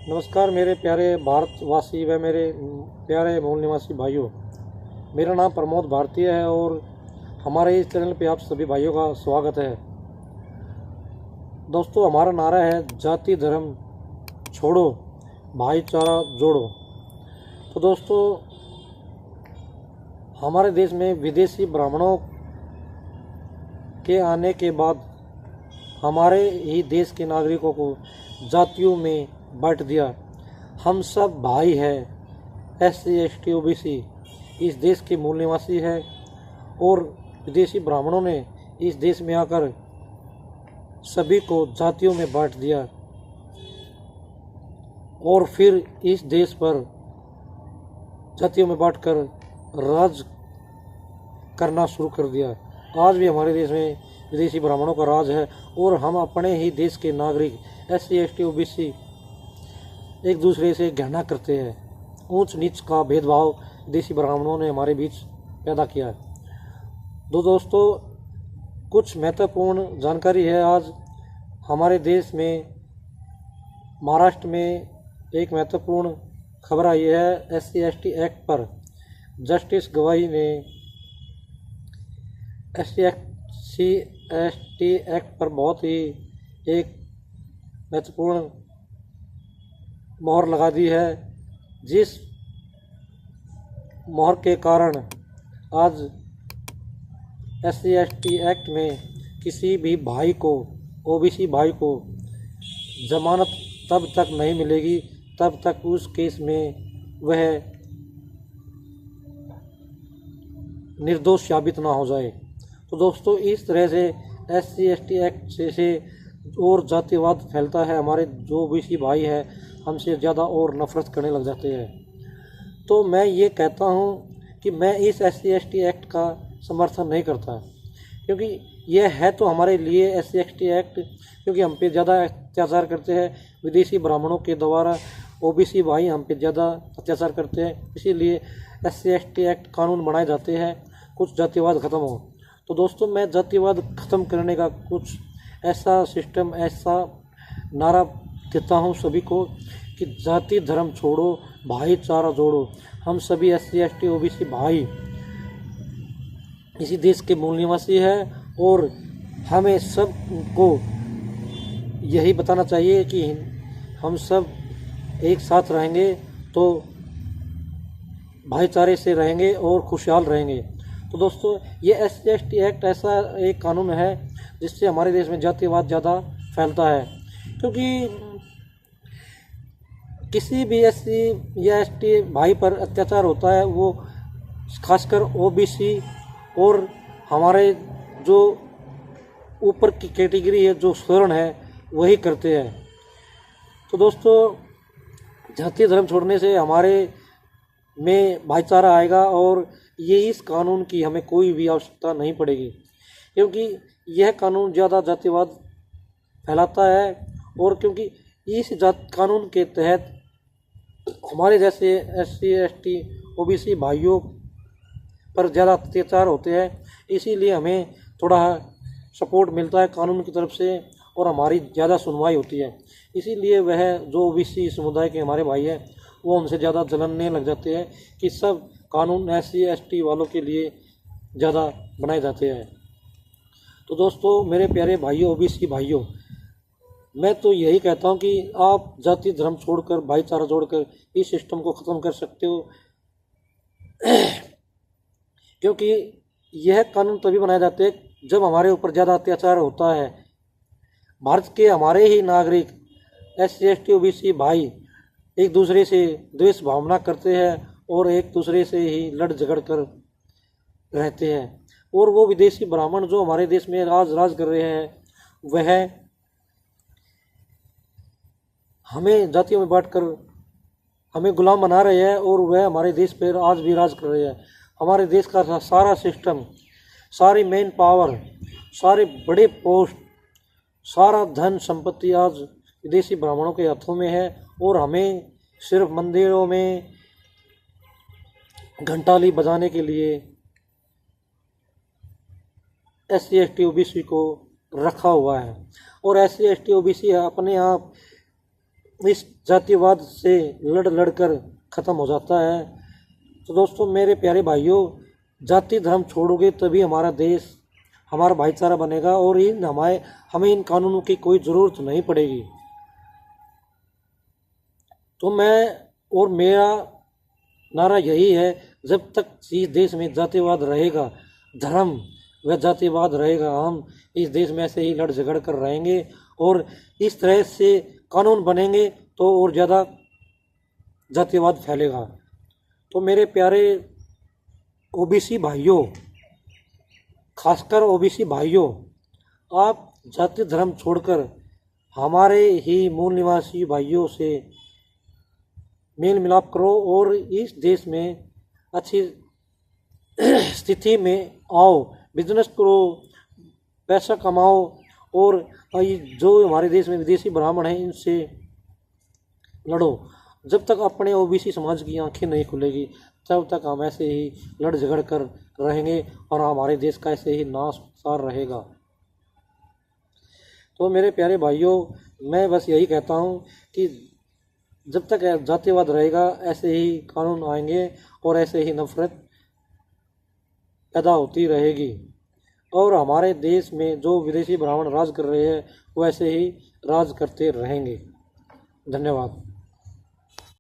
नमस्कार मेरे प्यारे भारतवासी व मेरे प्यारे मूल निवासी भाइयों। मेरा नाम प्रमोद भारतीय है और हमारे इस चैनल पे आप सभी भाइयों का स्वागत है। दोस्तों, हमारा नारा है जाति धर्म छोड़ो, भाईचारा जोड़ो। तो दोस्तों, हमारे देश में विदेशी ब्राह्मणों के आने के बाद हमारे ही देश के नागरिकों को जातियों में बांट दिया। हम सब भाई हैं। SC ST OBC इस देश के मूल निवासी हैं और विदेशी ब्राह्मणों ने इस देश में आकर सभी को जातियों में बांट दिया और फिर इस देश पर जातियों में बांटकर राज करना शुरू कर दिया। आज भी हमारे देश में विदेशी ब्राह्मणों का राज है और हम अपने ही देश के नागरिक SC ST OBC एक दूसरे से घृणा करते हैं। ऊंच नीच का भेदभाव विदेशी ब्राह्मणों ने हमारे बीच पैदा किया है। दोस्तों, कुछ महत्वपूर्ण जानकारी है। आज हमारे देश में महाराष्ट्र में एक महत्वपूर्ण खबर आई है। SC ST एक्ट पर जस्टिस गवाही ने SC ST एक्ट पर बहुत ही एक महत्वपूर्ण मोहर लगा दी है, जिस मोहर के कारण आज SC ST एक्ट में किसी भी भाई को, OBC भाई को जमानत तब तक नहीं मिलेगी तब तक उस केस में वह निर्दोष साबित ना हो जाए। तो दोस्तों, इस तरह से SC ST एक्ट से और जातिवाद फैलता है। हमारे जो OBC भाई हैं हमसे ज़्यादा और नफरत करने लग जाते हैं। तो मैं ये कहता हूँ कि मैं इस SC ST एक्ट का समर्थन नहीं करता, क्योंकि यह है तो हमारे लिए SC ST एक्ट, क्योंकि हम पे ज़्यादा अत्याचार करते हैं विदेशी ब्राह्मणों के द्वारा। OBC भाई हम पे ज़्यादा अत्याचार करते हैं, इसीलिए SC ST एक्ट कानून बनाए जाते हैं कुछ जातिवाद ख़त्म हो। तो दोस्तों, मैं जातिवाद ख़त्म करने का कुछ ऐसा सिस्टम, ऐसा नारा देता हूँ सभी को कि जाति धर्म छोड़ो, भाईचारा जोड़ो। हम सभी SC ST OBC भाई इसी देश के मूल निवासी हैं और हमें सब को यही बताना चाहिए कि हम सब एक साथ रहेंगे तो भाईचारे से रहेंगे और खुशहाल रहेंगे। तो दोस्तों, ये SC ST एक्ट ऐसा एक कानून है जिससे हमारे देश में जातिवाद ज़्यादा फैलता है, क्योंकि किसी भी SC या ST भाई पर अत्याचार होता है वो खासकर OBC और हमारे जो ऊपर की कैटेगरी है, जो स्वर्ण है, वही करते हैं। तो दोस्तों, जाति धर्म छोड़ने से हमारे में भाईचारा आएगा और ये इस कानून की हमें कोई भी आवश्यकता नहीं पड़ेगी, क्योंकि यह कानून ज़्यादा जातिवाद फैलाता है और क्योंकि इस कानून के तहत हमारे जैसे SC ST OBC भाइयों पर ज़्यादा अत्याचार होते हैं, इसीलिए हमें थोड़ा सपोर्ट मिलता है कानून की तरफ से और हमारी ज़्यादा सुनवाई होती है। इसीलिए वह जो OBC समुदाय के हमारे भाई हैं वो हमसे ज़्यादा जलने लग जाते हैं कि सब कानून SC ST वालों के लिए ज़्यादा बनाए जाते हैं। तो दोस्तों, मेरे प्यारे भाइयों, OBC भाइयों, मैं तो यही कहता हूँ कि आप जाति धर्म छोड़कर, भाईचारा जोड़कर इस सिस्टम को ख़त्म कर सकते हो, क्योंकि यह कानून तभी बनाए जाते हैं जब हमारे ऊपर ज़्यादा अत्याचार होता है। भारत के हमारे ही नागरिक SC ST OBC भाई एक दूसरे से द्वेष भावना करते हैं और एक दूसरे से ही लड़ झगड़ कर रहते हैं, और वो विदेशी ब्राह्मण जो हमारे देश में राज कर रहे हैं वह हमें जातियों में बांटकर हमें गुलाम बना रहे हैं और वह हमारे देश पर आज भी राज कर रहे हैं। हमारे देश का सारा सिस्टम, सारी मेन पावर, सारे बड़े पोस्ट, सारा धन संपत्ति आज विदेशी ब्राह्मणों के हाथों में है और हमें सिर्फ मंदिरों में घंटाली बजाने के लिए SC ST OBC को रखा हुआ है। और SC ST OBC अपने आप इस जातिवाद से लड़ लड़कर ख़त्म हो जाता है। तो दोस्तों मेरे प्यारे भाइयों, जाति धर्म छोड़ोगे तभी हमारा देश, हमारा भाईचारा बनेगा और हमें इन कानूनों की कोई ज़रूरत नहीं पड़ेगी। तो मेरा नारा यही है, जब तक इस देश में जातिवाद रहेगा, धर्म व जातिवाद रहेगा, हम इस देश में ऐसे ही लड़ झगड़ कर रहेंगे और इस तरह से कानून बनेंगे तो और ज़्यादा जातिवाद फैलेगा। तो मेरे प्यारे ओबीसी भाइयों, खासकर ओबीसी भाइयों, आप जाति धर्म छोड़कर हमारे ही मूल निवासी भाइयों से मेल मिलाप करो और इस देश में अच्छी स्थिति में आओ, बिजनेस करो, पैसा कमाओ और जो हमारे देश में विदेशी ब्राह्मण हैं इनसे लड़ो। जब तक अपने ओबीसी समाज की आंखें नहीं खुलेगी तब तक हम ऐसे ही लड़ झगड़ कर रहेंगे और हमारे देश का ऐसे ही नाशसार रहेगा। तो मेरे प्यारे भाइयों, मैं बस यही कहता हूँ कि जब तक जातिवाद रहेगा ऐसे ही कानून आएंगे और ऐसे ही नफरत पैदा होती रहेगी और हमारे देश में जो विदेशी ब्राह्मण राज कर रहे हैं वो ऐसे ही राज करते रहेंगे। धन्यवाद।